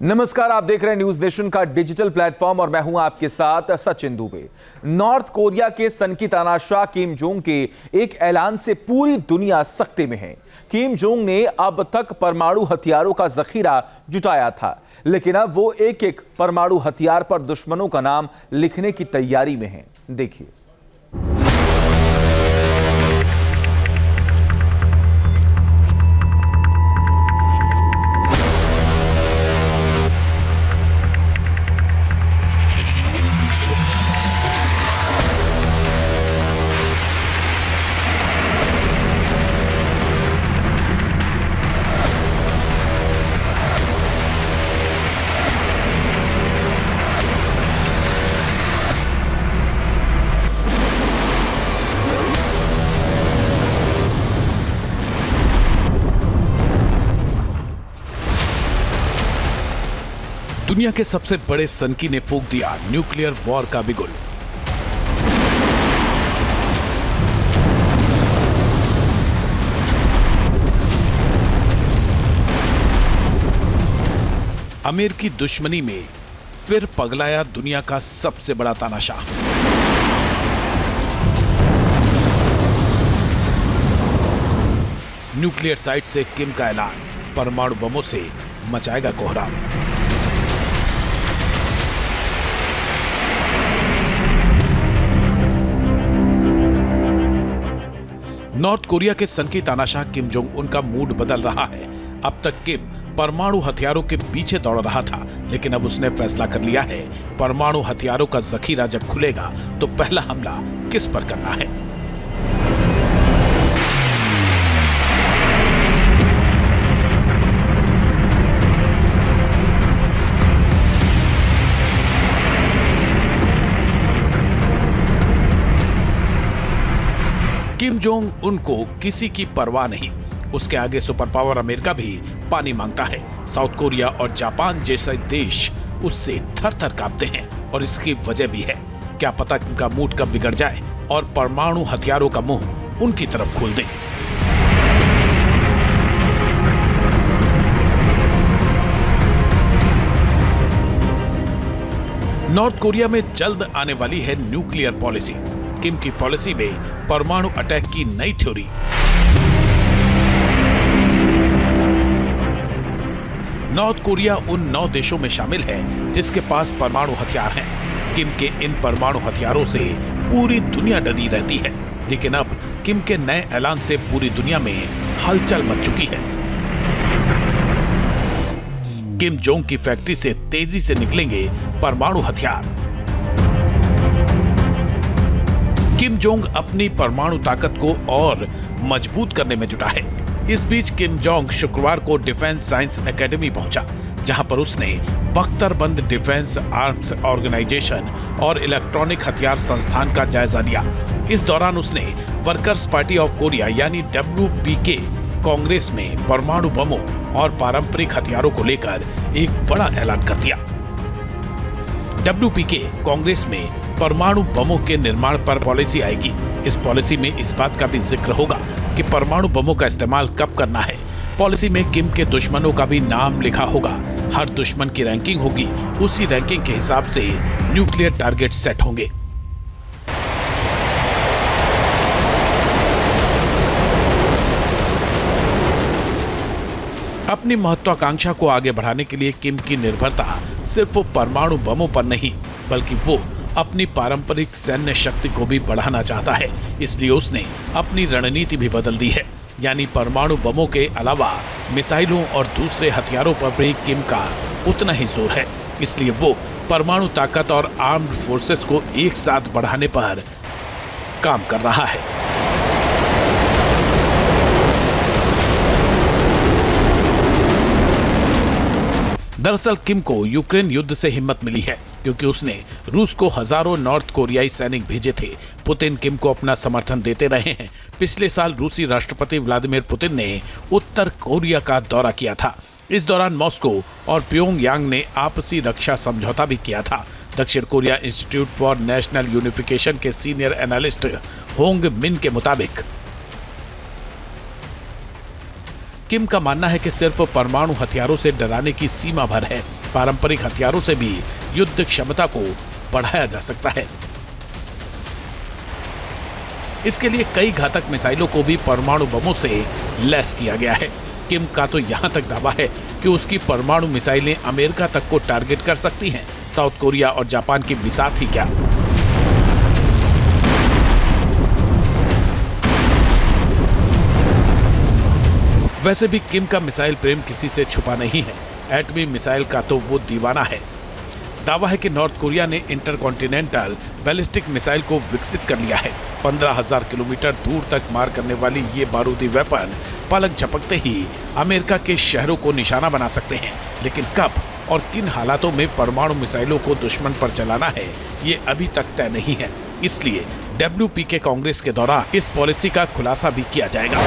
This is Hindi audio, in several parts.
नमस्कार, आप देख रहे हैं न्यूज नेशन का डिजिटल प्लेटफॉर्म और मैं हूं आपके साथ सचिन दुबे। नॉर्थ कोरिया के सनकी तानाशाह किम जोंग के एक ऐलान से पूरी दुनिया सख्ते में है। किम जोंग ने अब तक परमाणु हथियारों का जखीरा जुटाया था, लेकिन अब वो एक एक परमाणु हथियार पर दुश्मनों का नाम लिखने की तैयारी में है। देखिए। दुनिया के सबसे बड़े सनकी ने फूंक दिया न्यूक्लियर वॉर का बिगुल। अमेरिकी दुश्मनी में फिर पगलाया दुनिया का सबसे बड़ा तानाशाह। न्यूक्लियर साइट से किम का ऐलान, परमाणु बमों से मचाएगा कोहराम। नॉर्थ कोरिया के सनकी तानाशाह किम जोंग उन का मूड बदल रहा है। अब तक किम परमाणु हथियारों के पीछे दौड़ रहा था, लेकिन अब उसने फैसला कर लिया है, परमाणु हथियारों का जखीरा जब खुलेगा तो पहला हमला किस पर करना है। किम जोंग उनको किसी की परवाह नहीं। उसके आगे सुपर पावर अमेरिका भी पानी मांगता है। साउथ कोरिया और जापान जैसे देश उससे थर-थर कांपते हैं और इसकी वजह भी है। क्या पता उनका मूड कब बिगड़ जाए और परमाणु हथियारों का मुंह उनकी तरफ खोल दे। नॉर्थ कोरिया में जल्द आने वाली है न्यूक्लियर पॉलिसी। किम की पॉलिसी में परमाणु अटैक की नई थ्योरी। नॉर्थ कोरिया उन 9 देशों में शामिल है जिसके पास परमाणु हथियार हैं। किम के इन परमाणु हथियारों से पूरी दुनिया डरी रहती है, लेकिन अब किम के नए ऐलान से पूरी दुनिया में हलचल मच चुकी है। किम जोंग की फैक्ट्री से तेजी से निकलेंगे परमाणु हथियार। किम जोंग अपनी परमाणु ताकत को और मजबूत करने में जुटा है। इस बीच किम जोंग शुक्रवार को डिफेंस साइंस एकेडमी पहुंचा, जहां पर उसने बख्तरबंद डिफेंस आर्म्स ऑर्गेनाइजेशन और इलेक्ट्रॉनिक हथियार संस्थान का जायजा लिया। इस दौरान उसने वर्कर्स पार्टी ऑफ कोरिया यानी WPK कांग्रेस में परमाणु बमों और पारंपरिक हथियारों को लेकर एक बड़ा ऐलान कर दिया। WPK कांग्रेस में परमाणु बमों के निर्माण पर पॉलिसी आएगी। इस पॉलिसी में इस बात का भी जिक्र होगा कि परमाणु बमों का इस्तेमाल कब करना है। पॉलिसी में किम के दुश्मनों का भी नाम लिखा होगा। हर दुश्मन की रैंकिंग होगी, उसी रैंकिंग के हिसाब से न्यूक्लियर टारगेट सेट होंगे। अपनी महत्वाकांक्षा को आगे बढ़ाने के लिए किम की निर्भरता सिर्फ परमाणु बमों पर नहीं, बल्कि वो अपनी पारंपरिक सैन्य शक्ति को भी बढ़ाना चाहता है। इसलिए उसने अपनी रणनीति भी बदल दी है, यानी परमाणु बमों के अलावा मिसाइलों और दूसरे हथियारों पर भी किम का उतना ही जोर है। इसलिए वो परमाणु ताकत और आर्म्ड फोर्सेस को एक साथ बढ़ाने पर काम कर रहा है। दरअसल किम को यूक्रेन युद्ध से हिम्मत मिली है, क्योंकि उसने रूस को हजारों नॉर्थ कोरियाई सैनिक भेजे थे। पुतिन किम को अपना समर्थन देते रहे हैं। पिछले साल रूसी राष्ट्रपति व्लादिमीर पुतिन ने उत्तर कोरिया का दौरा किया था। इस दौरान मॉस्को और प्योंगयांग ने आपसी रक्षा समझौता भी किया था। दक्षिण Korea institute for national unification के सीनियर एनालिस्ट होंग मिन के मुताबिक किम का मानना है कि सिर्फ परमाणु हथियारों से डराने की सीमा भर है। पारंपरिक हथियारों से भी युद्ध क्षमता को बढ़ाया जा सकता है। इसके लिए कई घातक मिसाइलों को भी परमाणु बमों से लैस किया गया है। किम का तो यहां तक दावा है कि उसकी परमाणु मिसाइलें अमेरिका तक को टारगेट कर सकती हैं। साउथ कोरिया और जापान की बिसात ही क्या। वैसे भी किम का मिसाइल प्रेम किसी से छुपा नहीं है। एटमी मिसाइल का तो वो दीवाना है। दावा है कि नॉर्थ कोरिया ने इंटरकॉन्टिनेंटल बैलिस्टिक मिसाइल को विकसित कर लिया है। 15,000 किलोमीटर दूर तक मार करने वाली ये बारूदी वेपन पलक झपकते ही अमेरिका के शहरों को निशाना बना सकते हैं। लेकिन कब और किन हालातों में परमाणु मिसाइलों को दुश्मन पर चलाना है, ये अभी तक तय नहीं है। इसलिए WPK कांग्रेस के दौरान इस पॉलिसी का खुलासा भी किया जाएगा।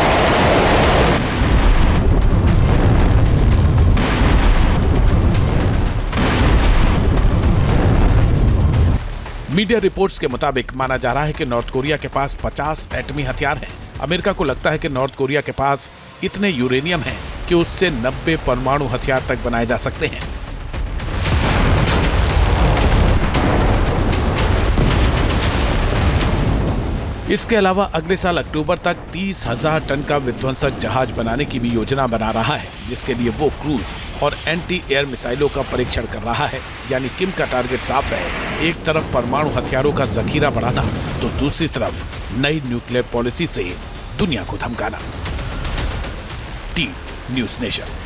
मीडिया रिपोर्ट्स के मुताबिक माना जा रहा है कि नॉर्थ कोरिया के पास 50 एटमी हथियार हैं। अमेरिका को लगता है कि नॉर्थ कोरिया के पास इतने यूरेनियम है कि उससे 90 परमाणु हथियार तक बनाए जा सकते हैं। इसके अलावा अगले साल अक्टूबर तक 30,000 टन का विध्वंसक जहाज बनाने की भी योजना बना रहा है, जिसके लिए वो क्रूज और एंटी एयर मिसाइलों का परीक्षण कर रहा है। यानी किम का टारगेट साफ है, एक तरफ परमाणु हथियारों का जखीरा बढ़ाना तो दूसरी तरफ नई न्यूक्लियर पॉलिसी से दुनिया को धमकाना। T news nation.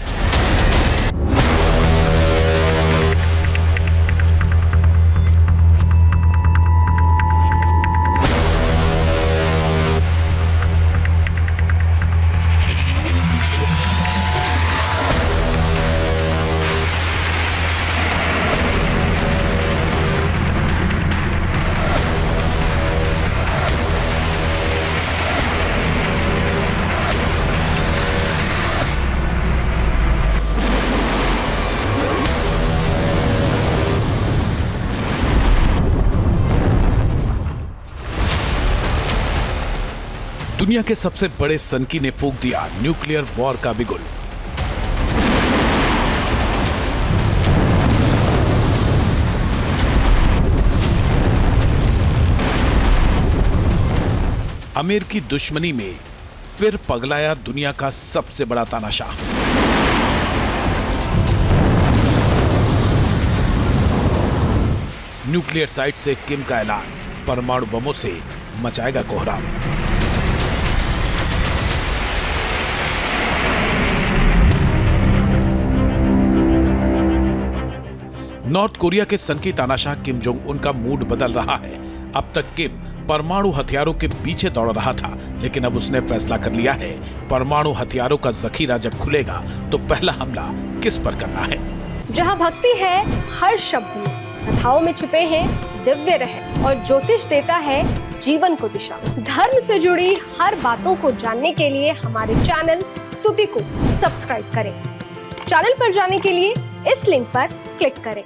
दुनिया के सबसे बड़े सनकी ने फूंक दिया न्यूक्लियर वॉर का बिगुल। अमेरिकी दुश्मनी में फिर पगलाया दुनिया का सबसे बड़ा तानाशाह। न्यूक्लियर साइट से किम का ऐलान, परमाणु बमों से मचाएगा कोहराम। नॉर्थ कोरिया के सनकी तानाशाह किम जोंग उन का मूड बदल रहा है। अब तक किम परमाणु हथियारों के पीछे दौड़ रहा था, लेकिन अब उसने फैसला कर लिया है, परमाणु हथियारों का जखीरा जब खुलेगा तो पहला हमला किस पर करना है। जहां भक्ति है हर शब्द में, कथाओं में छिपे हैं दिव्य रहस्य और ज्योतिष देता है जीवन को दिशा। धर्म से जुड़ी हर बातों को जानने के लिए हमारे चैनल स्तुति को सब्सक्राइब करें। चैनल पर जाने के लिए इस लिंक पर क्लिक करें।